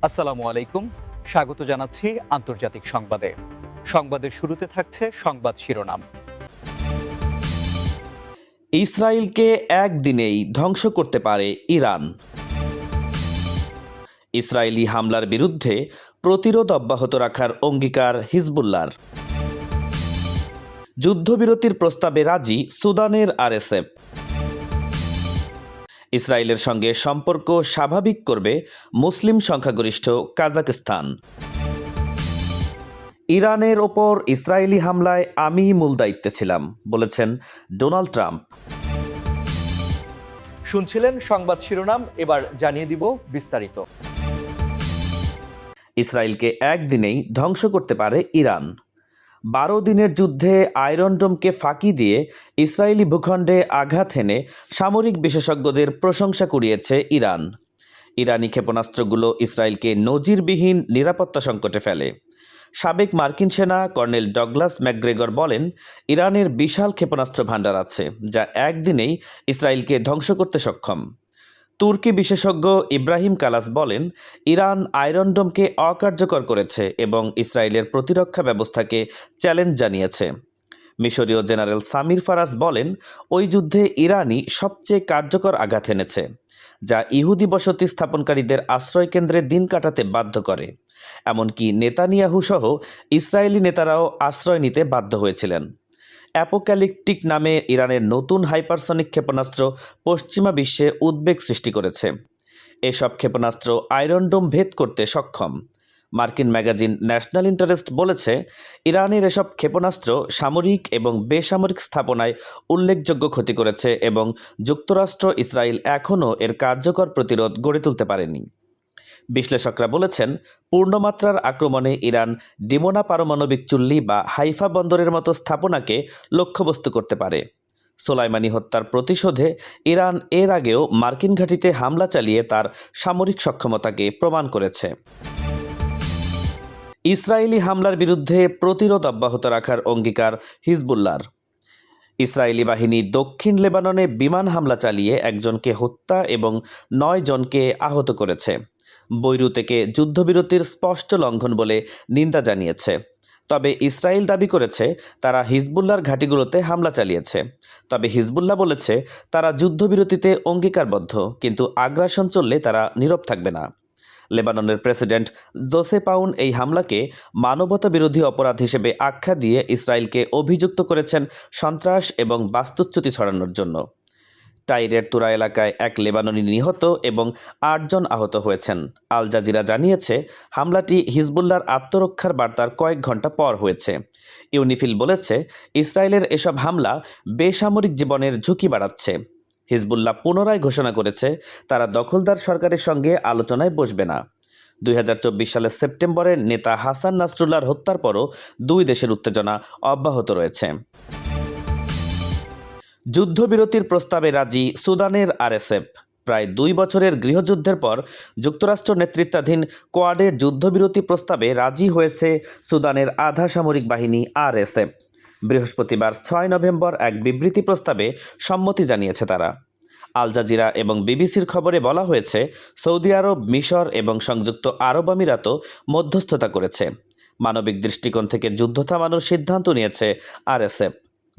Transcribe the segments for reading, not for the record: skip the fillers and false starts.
আসসালামু আলাইকুম, স্বাগত জানাচ্ছি আন্তর্জাতিক সংবাদে। সংবাদের শুরুতে থাকছে সংবাদ শিরোনাম। ইসরায়েলকে একদিনেই ধ্বংস করতে পারে ইরান। ইসরায়েলি হামলার বিরুদ্ধে প্রতিরোধ অব্যাহত রাখার অঙ্গীকার হিজবুল্লাহর। যুদ্ধবিরতির প্রস্তাবে রাজি সুদানের আরএসএফ। ইসরায়েলের সঙ্গে সম্পর্ক স্বাভাবিক করবে মুসলিম সংখ্যাগরিষ্ঠ কাজাখস্তান। ইরানের ওপর ইসরায়েলি হামলায় আমি মূল দায়িত্বে ছিলাম বলেছেন ডোনাল্ড ট্রাম্প। শুনছিলেন সংবাদ শিরোনাম, এবার জানিয়ে দিব বিস্তারিত। ইসরায়েলকে একদিনেই ধ্বংস করতে পারে ইরান। 12 দিনের যুদ্ধে আয়রন ডোমকে ফাঁকি দিয়ে ইসরায়েলি ভূখণ্ডে আঘাত হেনে সামরিক বিশেষজ্ঞদের প্রশংসা কুড়িয়েছে ইরান। ইরানি ক্ষেপণাস্ত্রগুলো ইসরায়েলকে নজিরবিহীন নিরাপত্তা সংকটে ফেলে। সাবেক মার্কিন সেনা কর্নেল ডগলাস ম্যাকগ্রেগর বলেন, ইরানের বিশাল ক্ষেপণাস্ত্র ভাণ্ডার আছে যা একদিনেই ইসরায়েলকে ধ্বংস করতে সক্ষম। তুর্কি বিশেষজ্ঞ ইব্রাহিম কালাস বলেন, ইরান আয়রন ডোমকে অকার্যকর করেছে এবং ইসরায়েলের প্রতিরক্ষা ব্যবস্থাকে চ্যালেঞ্জ জানিয়েছে। মিশরীয় জেনারেল সামির ফারাজ বলেন, ওই যুদ্ধে ইরানই সবচেয়ে কার্যকর আঘাত এনেছে, যা ইহুদি বসতি স্থাপনকারীদের আশ্রয়কেন্দ্রে দিন কাটাতে বাধ্য করে। এমনকি নেতানিয়াহু সহ ইসরায়েলি নেতারাও আশ্রয় নিতে বাধ্য হয়েছিলেন। অ্যাপোক্যালিপটিক নামে ইরানের নতুন হাইপারসনিক ক্ষেপণাস্ত্র পশ্চিমা বিশ্বে উদ্বেগ সৃষ্টি করেছে। এসব ক্ষেপণাস্ত্র আয়রন ডোম ভেদ করতে সক্ষম। মার্কিন ম্যাগাজিন ন্যাশনাল ইন্টারেস্ট বলেছে, ইরানের এসব ক্ষেপণাস্ত্র সামরিক এবং বেসামরিক স্থাপনায় উল্লেখযোগ্য ক্ষতি করেছে এবং যুক্তরাষ্ট্র ইসরায়েল এখনও এর কার্যকর প্রতিরোধ গড়ে তুলতে পারেনি। বিশ্লেষকরা বলেছেন, পূর্ণমাত্রার আক্রমণে ইরান ডিমোনা পারমাণবিক চুল্লি বা হাইফা বন্দরের মতো স্থাপনাকে লক্ষ্যবস্তু করতে পারে। সোলাইমানি হত্যার প্রতিশোধে ইরান এর আগেও মার্কিন ঘাঁটিতে হামলা চালিয়ে তার সামরিক সক্ষমতাকে প্রমাণ করেছে। ইসরায়েলি হামলার বিরুদ্ধে প্রতিরোধ অব্যাহত রাখার অঙ্গীকার হিজবুল্লাহর। ইসরায়েলি বাহিনী দক্ষিণ লেবাননে বিমান হামলা চালিয়ে একজনকে হত্যা এবং 9 জনকে আহত করেছে। বৈরুতেকে যুদ্ধবিরতির স্পষ্ট লঙ্ঘন বলে নিন্দা জানিয়েছে। তবে ইসরায়েল দাবি করেছে তারা হিজবুল্লাহর ঘাঁটিগুলোতে হামলা চালিয়েছে। তবে হিজবুল্লাহ বলেছে তারা যুদ্ধবিরতিতে অঙ্গীকারবদ্ধ, কিন্তু আগ্রাসন চললে তারা নীরব থাকবে না। লেবাননের প্রেসিডেন্ট জোসেফ আউন এই হামলাকে মানবতা বিরোধী অপরাধ হিসেবে আখ্যা দিয়ে ইসরায়েলকে অভিযুক্ত করেছেন সন্ত্রাস এবং বাস্তুচ্যুতি ছড়ানোর জন্য। টাইরের তুরা এলাকায় এক লেবাননি নিহত এবং 8 জন আহত হয়েছেন। আল জাজিরা জানিয়েছে, হামলাটি হিজবুল্লাহর আত্মরক্ষার বার্তার কয়েক ঘন্টা পর হয়েছে। ইউনিফিল বলেছে, ইসরায়েলের এসব হামলা বেসামরিক জীবনের ঝুঁকি বাড়াচ্ছে। হিজবুল্লাহ পুনরায় ঘোষণা করেছে তারা দখলদার সরকারের সঙ্গে আলোচনায় বসবে না। 2024 সালের সেপ্টেম্বরে নেতা হাসান নাসরুল্লাহর হত্যার পরও দুই দেশের উত্তেজনা অব্যাহত রয়েছে। যুদ্ধবিরতির প্রস্তাবে রাজি সুদানের আরএসএফ। প্রায় 2 বছরের গৃহযুদ্ধের পর যুক্তরাষ্ট্র নেতৃত্বাধীন কোয়াডের যুদ্ধবিরতি প্রস্তাবে রাজি হয়েছে সুদানের আধা সামরিক বাহিনী আরএসএফ। বৃহস্পতিবার 6 নভেম্বর এক বিবৃতি প্রস্তাবে সম্মতি জানিয়েছে তারা। আল জাজিরা এবং বিবিসির খবরে বলা হয়েছে, সৌদি আরব, মিশর এবং সংযুক্ত আরব আমিরাতও মধ্যস্থতা করেছে। মানবিক দৃষ্টিকোণ থেকে যুদ্ধ থামানোর সিদ্ধান্ত নিয়েছে আরএসএফ,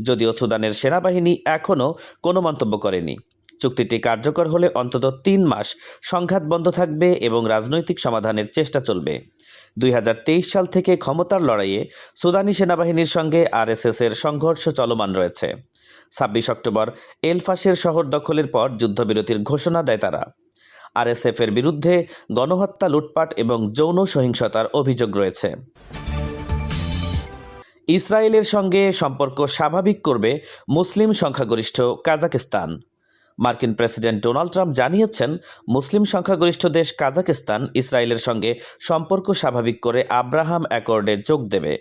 যদিও সুদানের সেনাবাহিনী এখনও কোনো মন্তব্য করেনি। চুক্তিটি কার্যকর হলে অন্তত 3 মাস সংঘাত বন্ধ থাকবে এবং রাজনৈতিক সমাধানের চেষ্টা চলবে। 2023 সাল থেকে ক্ষমতার লড়াইয়ে সুদানি সেনাবাহিনীর সঙ্গে আরএসএসের সংঘর্ষ চলমান রয়েছে। 26 অক্টোবর এল ফাশের শহর দখলের পর যুদ্ধবিরতির ঘোষণা দেয় তারা। আরএসএফের বিরুদ্ধে গণহত্যা, লুটপাট এবং যৌন সহিংসতার অভিযোগ রয়েছে। ইসরায়েলের সঙ্গে সম্পর্ক স্বাভাবিক করবে মুসলিম সংখ্যাগরিষ্ঠ কাজাখস্তান। মার্কিন প্রেসিডেন্ট ডোনাল্ড ট্রাম্প জানিয়েছেন, মুসলিম সংখ্যাগরিষ্ঠ দেশ কাজাখস্তান ইসরায়েলের সঙ্গে সম্পর্ক স্বাভাবিক করে আব্রাহাম অ্যাকর্ডে যোগ দেবে।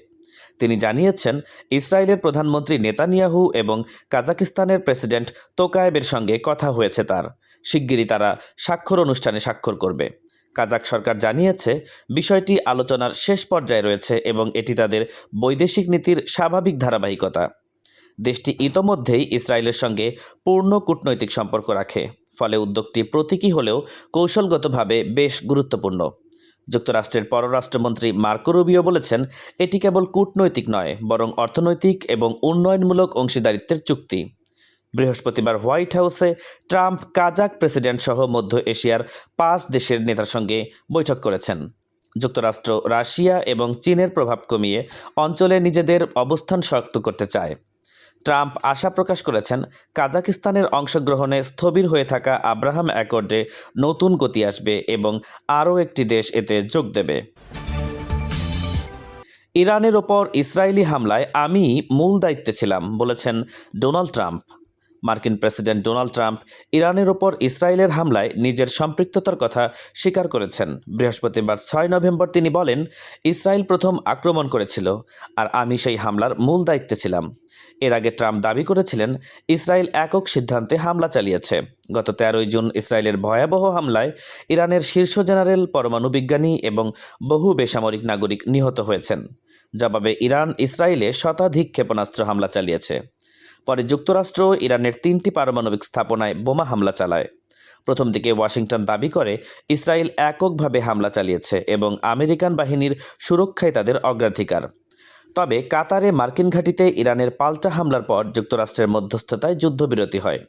তিনি জানিয়েছেন, ইসরায়েলের প্রধানমন্ত্রী নেতানিয়াহু এবং কাজাখস্তানের প্রেসিডেন্ট তোকায়েবের সঙ্গে কথা হয়েছে তার। শিগগিরই তারা স্বাক্ষর অনুষ্ঠানে স্বাক্ষর করবে। কাজাখ সরকার জানিয়েছে, বিষয়টি আলোচনার শেষ পর্যায়ে রয়েছে এবং এটি তাদের বৈদেশিক নীতির স্বাভাবিক ধারাবাহিকতা। দেশটি ইতোমধ্যেই ইসরায়েলের সঙ্গে পূর্ণ কূটনৈতিক সম্পর্ক রাখে, ফলে উদ্যোগটি প্রতীকী হলেও কৌশলগতভাবে বেশ গুরুত্বপূর্ণ। যুক্তরাষ্ট্রের পররাষ্ট্রমন্ত্রী মার্কো রুবিও বলেছেন, এটি কেবল কূটনৈতিক নয়, বরং অর্থনৈতিক এবং উন্নয়নমূলক অংশীদারিত্বের চুক্তি। বৃহস্পতিবার হোয়াইট হাউসে ট্রাম্প কাজাক প্রেসিডেন্ট সহ মধ্য এশিয়ার 5 দেশের নেতার সঙ্গে বৈঠক করেছেন। যুক্তরাষ্ট্র রাশিয়া এবং চীনের প্রভাব কমিয়ে অঞ্চলে নিজেদের অবস্থান শক্ত করতে চায়। ট্রাম্প আশা প্রকাশ করেছেন, কাজাকিস্তানের অংশগ্রহণে স্থবির হয়ে থাকা আব্রাহাম অ্যাকর্ডে নতুন গতি আসবে এবং আরও একটি দেশ এতে যোগ দেবে। ইরানের ওপর ইসরায়েলি হামলায় আমি মূল দায়িত্বে ছিলাম বলেছেন ডোনাল্ড ট্রাম্প। মার্কিন প্রেসিডেন্ট ডোনাল্ড ট্রাম্প ইরানের ওপর ইসরায়েলের হামলায় নিজের সম্পৃক্ততার কথা স্বীকার করেছেন। বৃহস্পতিবার 6 নভেম্বর তিনি বলেন, ইসরায়েল প্রথম আক্রমণ করেছিল আর আমি সেই হামলার মূল দায়িত্বে ছিলাম। এর আগে ট্রাম্প দাবি করেছিলেন, ইসরায়েল একক সিদ্ধান্তে হামলা চালিয়েছে। গত 13 জুন ইসরায়েলের ভয়াবহ হামলায় ইরানের শীর্ষ জেনারেল, পরমাণু বিজ্ঞানী এবং বহু বেসামরিক নাগরিক নিহত হয়েছেন। জবাবে ইরান ইসরায়েলে শতাধিক ক্ষেপণাস্ত্র হামলা চালিয়েছে। পরে যুক্তরাষ্ট্র ইরানের 3টি পারমাণবিক স্থাপনায় বোমা হামলা চালায়। প্রথম দিকে ওয়াশিংটন দাবি করে ইসরায়েল এককভাবে হামলা চালিয়েছে এবং আমেরিকান বাহিনীর সুরক্ষাই তাদের অগ্রাধিকার। তবে কাতারে মার্কিন ঘাঁটিতে ইরানের পাল্টা হামলার পর যুক্তরাষ্ট্রের মধ্যস্থতায় যুদ্ধবিরতি হয়।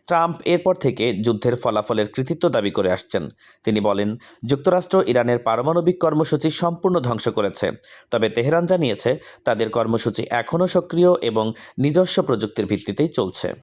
ট্রাম্প এরপর থেকে যুদ্ধের ফলাফলের কৃতিত্ব দাবি করে আসছেন। তিনি বলেন, যুক্তরাষ্ট্র ইরানের পারমাণবিক কর্মসূচি সম্পূর্ণ ধ্বংস করেছে, তবে তেহরান জানিয়েছে তাদের কর্মসূচি এখনও সক্রিয় এবং নিজস্ব প্রযুক্তির ভিত্তিতেই চলছে।